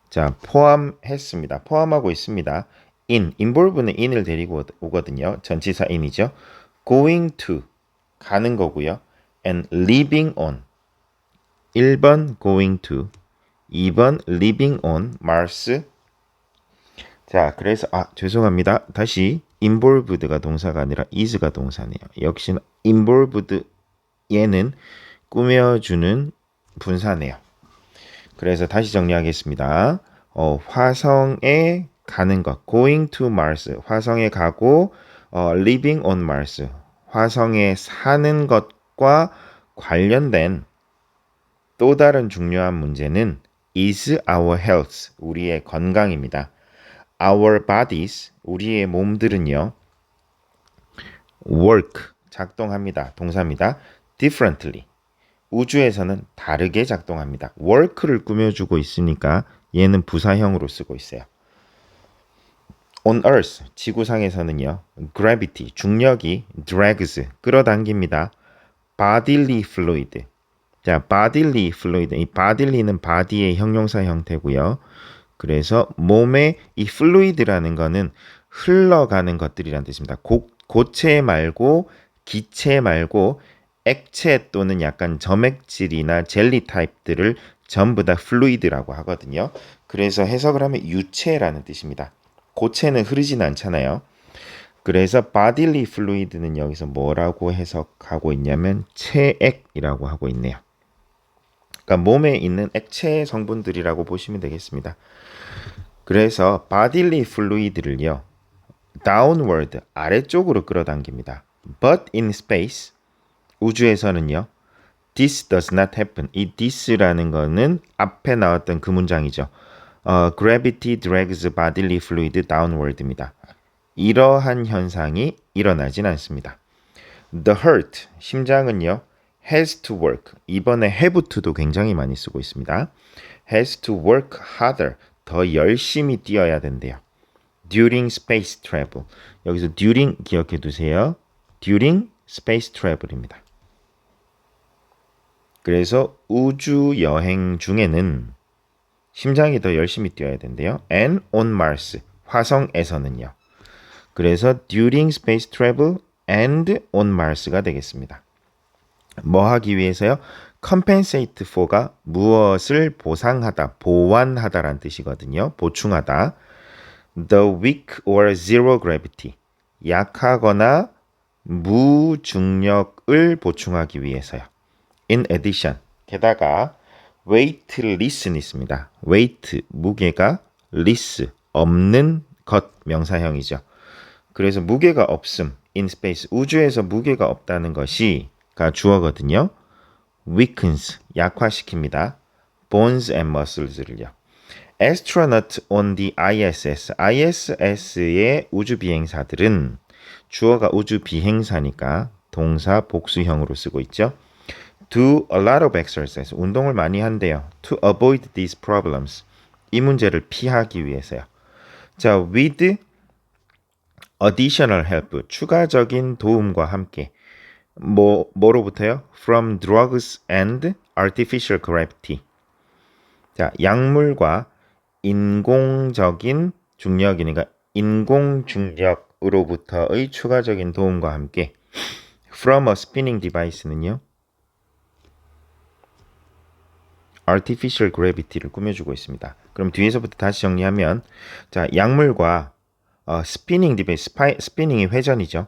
자, 포함했습니다. 포함하고 있습니다. involve는 in을 데리고 오거든요. 전치사 in이죠. going to, 가는 거고요. and living on, 1번 going to, 2번 living on Mars. 자, 그래서 죄송합니다. 다시 involved가 동사가 아니라 is가 동사네요. 역시나 involved 얘는 꾸며주는 분사네요. 그래서 다시 정리하겠습니다. 화성에 가는 것, going to Mars, 화성에 가고 living on Mars, 화성에 사는 것과 관련된 또 다른 중요한 문제는 is our health, 우리의 건강입니다. Our bodies, 우리의 몸들은요, work, 작동합니다. 동사입니다. differently, 우주에서는 다르게 작동합니다. work를 꾸며주고 있으니까 얘는 부사형으로 쓰고 있어요. On Earth, 지구상에서는요, gravity, 중력이 drags, 끌어당깁니다. bodily fluid, 자, bodily fluid, 이 bodyly는 body의 형용사 형태고요. 그래서 몸에 이 fluid라는 거는 흘러가는 것들이란 뜻입니다. 고체 말고 기체 말고 액체 또는 약간 점액질이나 젤리 타입들을 전부 다 fluid라고 하거든요. 그래서 해석을 하면 유체라는 뜻입니다. 고체는 흐르진 않잖아요. 그래서 bodily fluid는 여기서 뭐라고 해석하고 있냐면 체액이라고 하고 있네요. 그러니까 몸에 있는 액체 성분들이라고 보시면 되겠습니다. 그래서 bodily fluid를요, downward, 아래쪽으로 끌어당깁니다. But in space, 우주에서는요, this does not happen. 이 this라는 거는 앞에 나왔던 그 문장이죠. Gravity drags bodily fluid downward입니다. 이러한 현상이 일어나진 않습니다. The heart, 심장은요, has to work. 이번에 have to도 굉장히 많이 쓰고 있습니다. has to work harder. 더 열심히 뛰어야 된대요. During space travel. 여기서 during 기억해 두세요. During space travel입니다. 그래서 우주 여행 중에는 심장이 더 열심히 뛰어야 된대요. And on Mars, 화성에서는요. 그래서 during space travel and on Mars가 되겠습니다. 뭐 하기 위해서요? compensate for가 무엇을 보상하다, 보완하다라는 뜻이거든요. 보충하다. The weak or zero gravity, 약하거나 무중력을 보충하기 위해서요. In addition, 게다가 weightless는 있습니다. weight, 무게가, less, 없는 것, 명사형이죠. 그래서 무게가 없음, in space, 우주에서 무게가 없다는 것이가 주어거든요. weakens, 약화시킵니다. bones and muscles를요. astronaut on the ISS, ISS의 우주 비행사들은 주어가 우주 비행사니까 동사 복수형으로 쓰고 있죠. do a lot of exercise, 운동을 많이 한대요. to avoid these problems, 이 문제를 피하기 위해서요. 자, with additional help, 추가적인 도움과 함께. 뭐로부터요? From drugs and artificial gravity. 자, 약물과 인공적인 중력이니까 인공 중력으로부터의 추가적인 도움과 함께 from a spinning device는요. artificial gravity를 꾸며주고 있습니다. 그럼 뒤에서부터 다시 정리하면 자, 약물과 spinning device, spinnings이 회전이죠.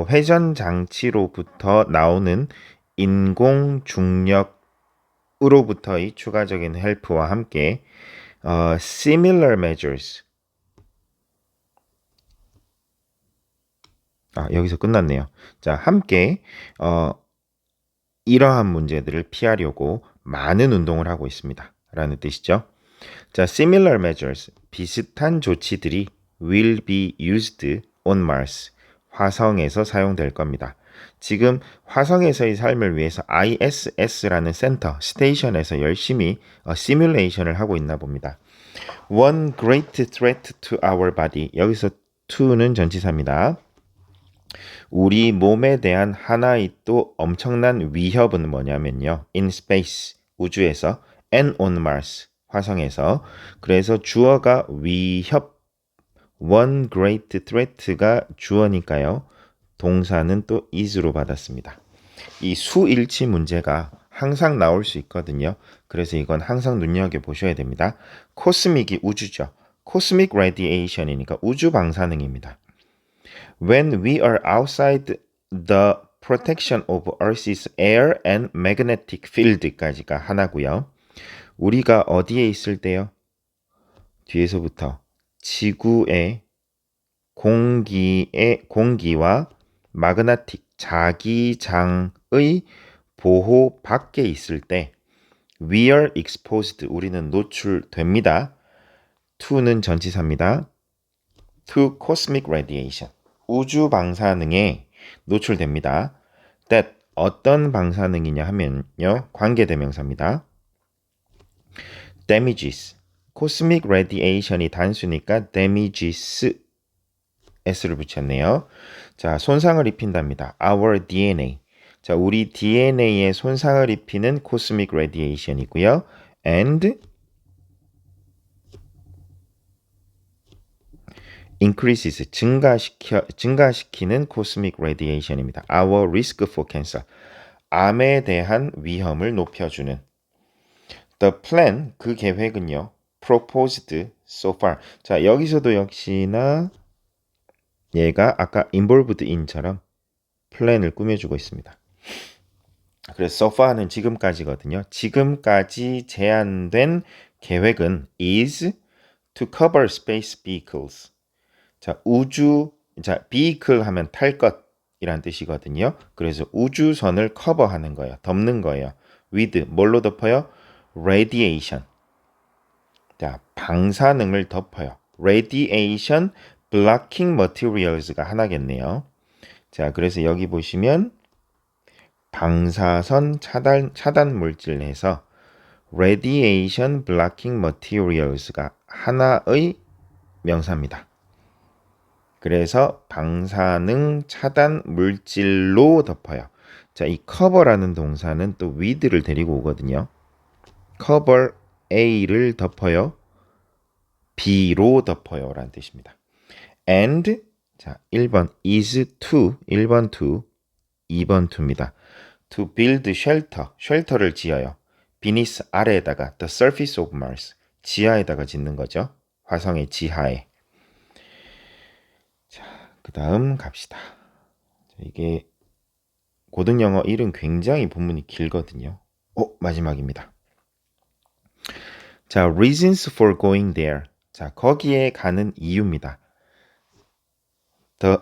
회전 장치로부터 나오는 인공 중력으로부터의 추가적인 헬프와 함께 similar measures. 여기서 끝났네요. 자, 함께 이러한 문제들을 피하려고 많은 운동을 하고 있습니다. 라는 뜻이죠. 자, similar measures, 비슷한 조치들이 will be used on Mars, 화성에서 사용될 겁니다. 지금 화성에서의 삶을 위해서 ISS라는 센터, 스테이션에서 열심히 시뮬레이션을 하고 있나 봅니다. One great threat to our body, 여기서 to는 전치사입니다. 우리 몸에 대한 하나의 또 엄청난 위협은 뭐냐면요. In space, 우주에서, and on Mars, 화성에서. 그래서 주어가 위협, one great threat가 주어니까요. 동사는 또 is로 받았습니다. 이 수일치 문제가 항상 나올 수 있거든요. 그래서 이건 항상 눈여겨보셔야 됩니다. 코스믹이 우주죠. 코스믹 레디에이션이니까 우주 방사능입니다. When we are outside the protection of Earth's air and magnetic field까지가 하나고요. 우리가 어디에 있을 때요? 뒤에서부터 지구의 공기와 마그네틱 자기장의 보호 밖에 있을 때 we are exposed, 우리는 노출됩니다. to는 전치사입니다. to cosmic radiation, 우주 방사능에 노출됩니다. that, 어떤 방사능이냐 하면요. 관계대명사입니다. damages, cosmic radiation이 단수니까 damages, s를 붙였네요. 자, 손상을 입힌답니다. our DNA. 자, 우리 DNA에 손상을 입히는 cosmic radiation이고요. and increases, 증가시키는 cosmic radiation입니다. Our risk for cancer, 암에 대한 위험을 높여주는. The plan, 그 계획은요. proposed so far. 자, 여기서도 역시나 얘가 아까 involved in처럼 플랜을 꾸며주고 있습니다. 그래서 so far는 지금까지거든요. 지금까지 제안된 계획은 is to cover space vehicles. 자, vehicle 하면 탈 것이란 뜻이거든요. 그래서 우주선을 커버하는 거예요. 덮는 거예요. with, 뭘로 덮어요? radiation. 자, 방사능을 덮어요. radiation blocking materials가 하나겠네요. 자, 그래서 여기 보시면 방사선 차단 물질 내서 radiation blocking materials가 하나의 명사입니다. 그래서 방사능 차단 물질로 덮어요. 자, 이 cover라는 동사는 또 with를 데리고 오거든요. cover A를 덮어요. B로 덮어요. 라는 뜻입니다. and, 자, 1번 is to, 1번 to, 2번 to입니다. to build shelter, 쉘터를 지어요. beneath, 아래에다가, the surface of Mars, 지하에다가 짓는 거죠. 화성의 지하에. 자, 그 다음 갑시다. 자, 이게 고등영어 1은 굉장히 본문이 길거든요. 마지막입니다. 자, reasons for going there. 자, 거기에 가는 이유입니다. The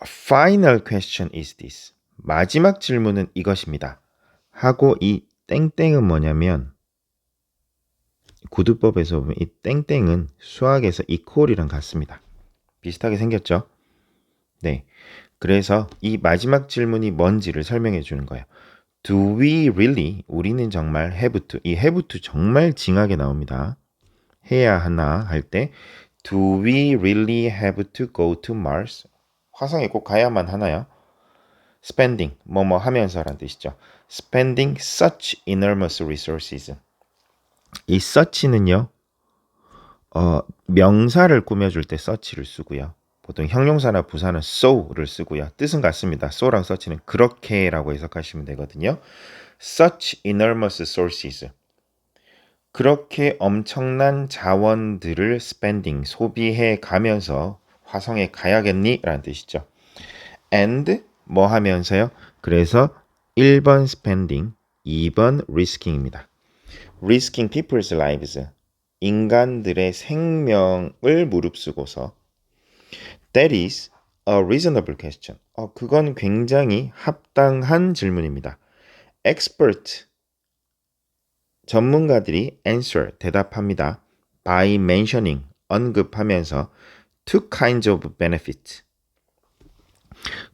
final question is this. 마지막 질문은 이것입니다. 하고 이 땡땡은 뭐냐면 구두법에서 보면 이 땡땡은 수학에서 equal이랑 같습니다. 비슷하게 생겼죠? 네. 그래서 이 마지막 질문이 뭔지를 설명해 주는 거예요. Do we really? 우리는 정말 have to. 이 have to 정말 징하게 나옵니다. 해야 하나 할 때 Do we really have to go to Mars? 화성에 꼭 가야만 하나요? Spending, 뭐뭐 하면서란 뜻이죠. Spending such enormous resources. 이 such는요, 명사를 꾸며줄 때 such를 쓰고요. 보통 형용사나 부사는 so를 쓰고요. 뜻은 같습니다. so랑 such는 그렇게라고 해석하시면 되거든요. Such enormous sources. 그렇게 엄청난 자원들을 spending, 소비해 가면서 화성에 가야겠니? 라는 뜻이죠. And 뭐 하면서요? 그래서 1번 spending, 2번 risking입니다. risking people's lives. 인간들의 생명을 무릅쓰고서 That is a reasonable question. 그건 굉장히 합당한 질문입니다. Expert, 전문가들이 answer, 대답합니다. By mentioning, 언급하면서 two kinds of benefit,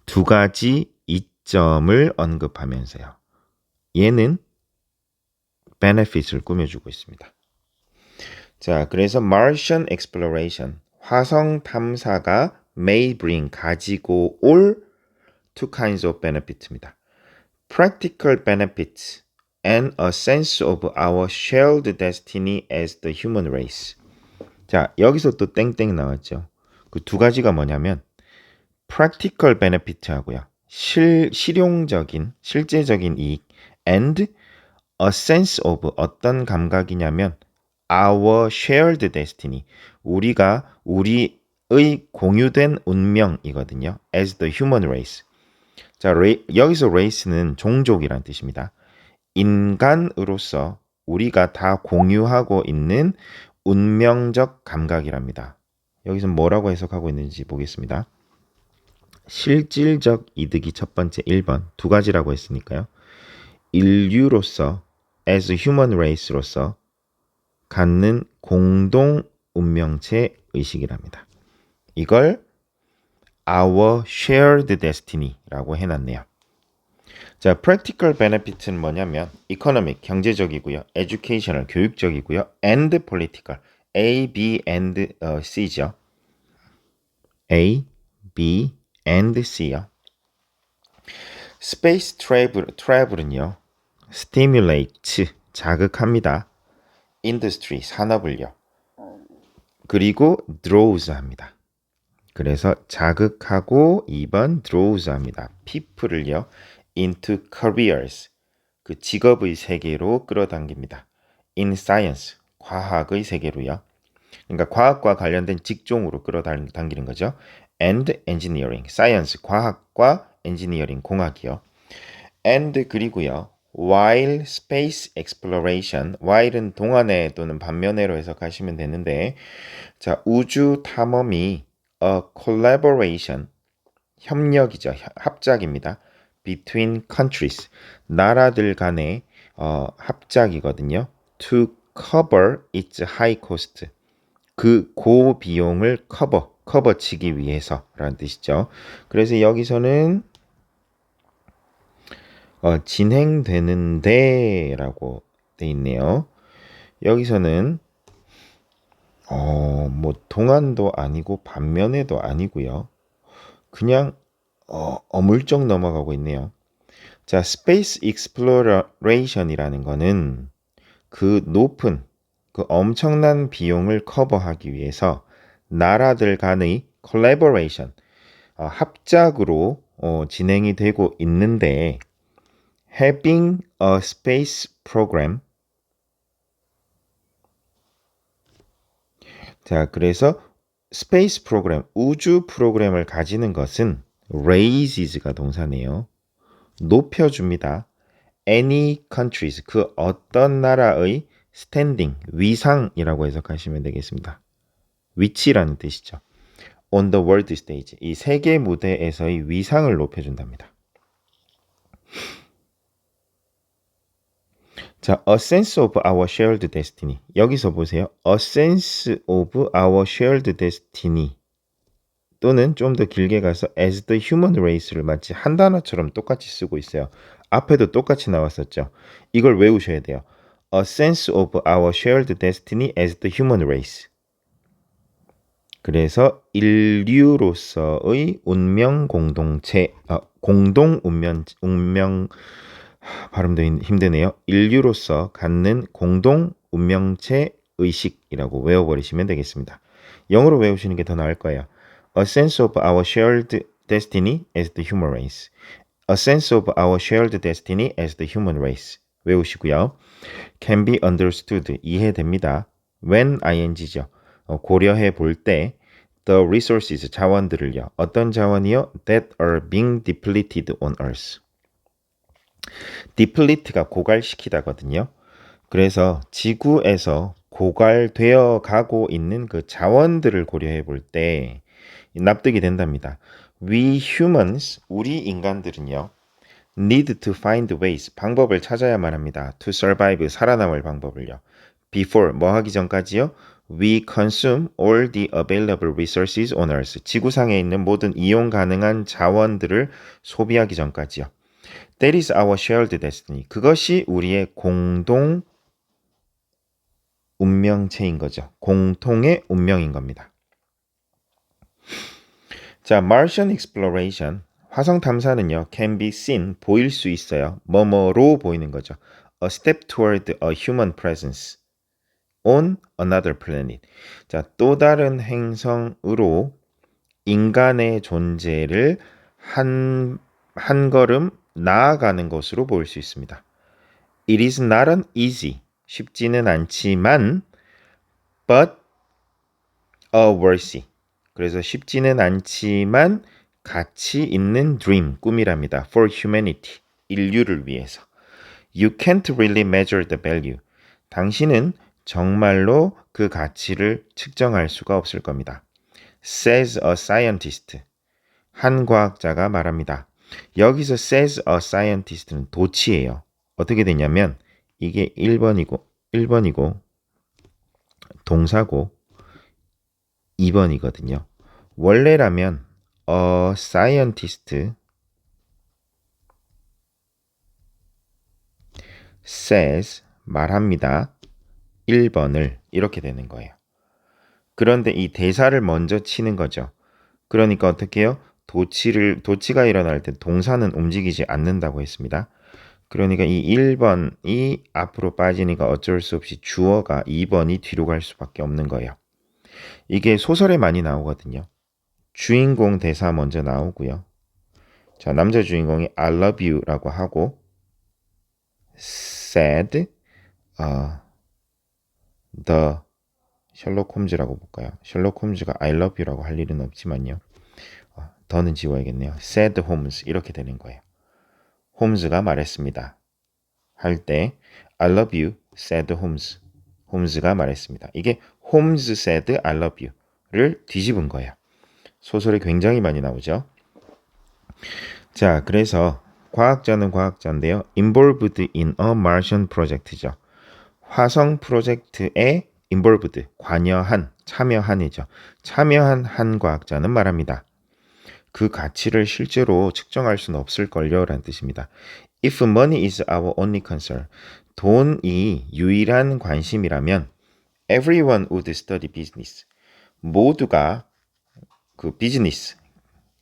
두 가지 이점을 언급하면서요. 얘는 benefit을 꾸며주고 있습니다. 자, 그래서 Martian exploration, 화성 탐사가 may bring, 가지고 올 two kinds of benefit입니다. Practical benefits and a sense of our shared destiny as the human race. 자, 여기서 또 땡땡 나왔죠. 그 두 가지가 뭐냐면 practical benefit 하고요. 실용적인, 실제적인 이익 and a sense of 어떤 감각이냐면 our shared destiny. 우리의 공유된 운명이거든요. as the human race. 자, 여기서 race는 종족이란 뜻입니다. 인간으로서 우리가 다 공유하고 있는 운명적 감각이랍니다. 여기서 뭐라고 해석하고 있는지 보겠습니다. 실질적 이득이 첫 번째 1번, 두 가지라고 했으니까요. 인류로서, as human race로서 갖는 공동 운명체 의식이랍니다. 이걸 our shared destiny라고 해놨네요. 자, practical benefit은 뭐냐면 economic, 경제적이고요. educational, 교육적이고요. and political, A, B, and C죠. A, B, and C요. space travel은요. stimulate, 자극합니다. industry, 산업을요. 그리고 draws 합니다. 그래서 자극하고 2번 draws 합니다. people을요. into careers, 그 직업의 세계로 끌어당깁니다. in science, 과학의 세계로요. 그러니까 과학과 관련된 직종으로 끌어당기는 거죠. and engineering, science, 과학과 engineering, 공학이요. and 그리고요. while space exploration, while은 동안에 또는 반면에로 해석하시면 되는데, 자, 우주 탐험이 a collaboration, 협력이죠. 합작입니다. between countries, 나라들 간의 합작이거든요. to cover its high cost, 그 고비용을 커버치기 위해서라는 뜻이죠. 그래서 여기서는 진행되는데 라고 돼 있네요. 여기서는 뭐 동안도 아니고 반면에도 아니고요. 그냥 어물쩍 넘어가고 있네요. 자, space exploration이라는 거는 그 높은, 그 엄청난 비용을 커버하기 위해서 나라들 간의 collaboration, 합작으로 진행이 되고 있는데 having a space program. 자, 그래서 스페이스 프로그램, 우주 프로그램을 가지는 것은 raises가 동사네요. 높여줍니다. any countries, 그 어떤 나라의 standing, 위상이라고 해석하시면 되겠습니다. 위치라는 뜻이죠. on the world stage, 이 세계 무대에서의 위상을 높여준답니다. 자, a sense of our shared destiny. 여기서 보세요. a sense of our shared destiny. 또는 좀 더 길게 가서 as the human race를 마치 한 단어처럼 똑같이 쓰고 있어요. 앞에도 똑같이 나왔었죠. 이걸 외우셔야 돼요. A sense of our shared destiny as the human race. 그래서 인류로서의 운명 공동체, 공동 운명 발음도 힘드네요. 인류로서 갖는 공동 운명체 의식이라고 외워버리시면 되겠습니다. 영어로 외우시는 게 더 나을 거예요. A sense of our shared destiny as the human race. A sense of our shared destiny as the human race. 외우시고요. Can be understood. 이해됩니다. when ing죠. 고려해 볼 때 the resources 자원들을요. 어떤 자원이요? that are being depleted on earth. deplete가 고갈시키다거든요. 그래서 지구에서 고갈되어 가고 있는 그 자원들을 고려해 볼 때 납득이 된답니다. We humans, 우리 인간들은요. need to find ways, 방법을 찾아야만 합니다. to survive, 살아남을 방법을요. before, 뭐 하기 전까지요? We consume all the available resources on earth. 지구상에 있는 모든 이용 가능한 자원들을 소비하기 전까지요. That is our shared destiny. 그것이 우리의 공동 운명체인 거죠. 공통의 운명인 겁니다. 자, Martian exploration. 화성 탐사는요, can be seen, 보일 수 있어요. 뭐뭐로 보이는 거죠. A step toward a human presence on another planet. 자, 또 다른 행성으로 인간의 존재를 한 걸음 나아가는 것으로 보일 수 있습니다. It is not an easy, 쉽지는 않지만, but a worthy. 그래서 쉽지는 않지만 가치 있는 dream, 꿈이랍니다. For humanity, 인류를 위해서. You can't really measure the value. 당신은 정말로 그 가치를 측정할 수가 없을 겁니다. Says a scientist. 한 과학자가 말합니다. 여기서 says a scientist는 도치예요. 어떻게 되냐면 이게 1번이고 동사고 2번이거든요. 원래라면 a scientist says 말합니다. 1번을 이렇게 되는 거예요. 그런데 이 대사를 먼저 치는 거죠. 그러니까 어떻게 해요? 도치가 일어날 때 동사는 움직이지 않는다고 했습니다. 그러니까 이 1번이 앞으로 빠지니까 어쩔 수 없이 주어가 2번이 뒤로 갈 수밖에 없는 거예요. 이게 소설에 많이 나오거든요. 주인공 대사 먼저 나오고요. 자, 남자 주인공이 I love you라고 하고 said the 셜록 홈즈라고 볼까요? 셜록 홈즈가 I love you라고 할 일은 없지만요. 더는 지워야겠네요. said Holmes 이렇게 되는 거예요. 홈즈가 말했습니다. 할 때 I love you, said Holmes. 홈즈가 말했습니다. 이게 Holmes said I love you를 뒤집은 거예요. 소설에 굉장히 많이 나오죠. 자, 그래서 과학자는 과학자인데요. involved in a Martian project죠. 화성 프로젝트에 involved, 관여한, 참여한이죠. 참여한 한 과학자는 말합니다. 그 가치를 실제로 측정할 수는 없을걸요 라는 뜻입니다. If money is our only concern, 돈이 유일한 관심이라면 everyone would study business. 모두가 그 비즈니스,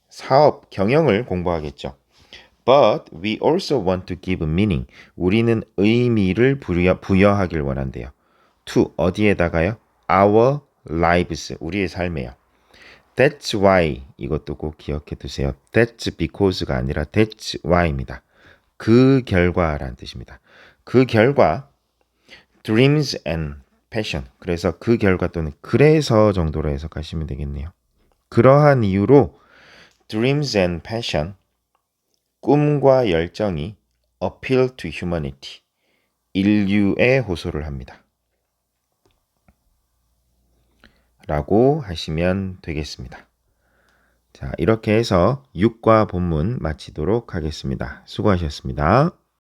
사업, 경영을 공부하겠죠. But we also want to give meaning. 우리는 의미를 부여하길 원한대요. To, 어디에다가요? Our lives, 우리의 삶에요. That's why, 이것도 꼭 기억해 두세요. That's because가 아니라 that's why입니다. 그 결과라는 뜻입니다. 그 결과, dreams and passion. 그래서 그 결과 또는 그래서 정도로 해석하시면 되겠네요. 그러한 이유로 dreams and passion, 꿈과 열정이 appeal to humanity, 인류에 호소를 합니다. 라고 하시면 되겠습니다. 자, 이렇게 해서 6과 본문 마치도록 하겠습니다. 수고하셨습니다.